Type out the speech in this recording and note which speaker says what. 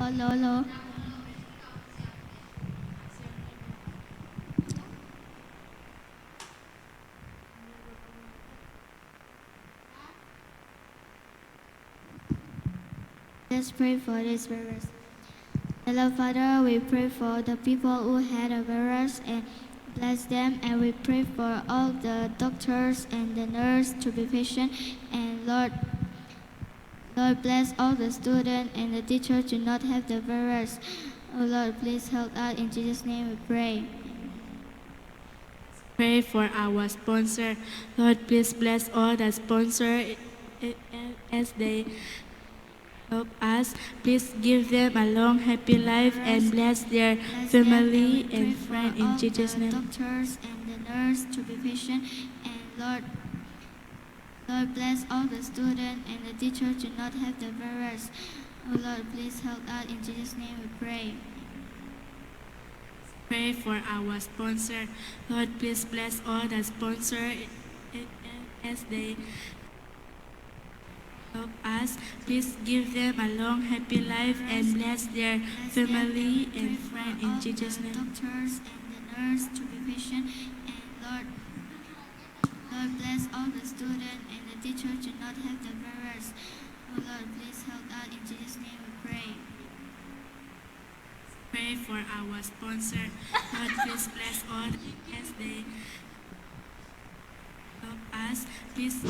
Speaker 1: Lolo. Let's pray for this virus. Hello, Father, we pray for the people who had a virus and bless them, and we pray for all the doctors and the nurse to be patient, and Lord bless all the students and the teachers to not have the virus. Oh Lord, please help us. In Jesus' name we pray.
Speaker 2: Pray for our sponsor. Lord, please bless all the sponsors as they help us. Please give them a long, happy life and bless their family and friends in Jesus' name.
Speaker 1: Doctors and the nurse to be patient, and Lord bless all the students and the teachers to not have the virus. Oh Lord, please help us. In Jesus' name we pray.
Speaker 2: Pray for our sponsor. Lord, please bless all the sponsors as they help us. Please give them a long, happy life and bless their family and friends in Jesus' name.
Speaker 1: Doctors and the nurse to be patient, and Lord bless all the students and the teachers to not have the virus. Oh Lord, please help us. In Jesus' name we pray.
Speaker 2: Pray for our sponsor. Lord, please bless all as they help us. Please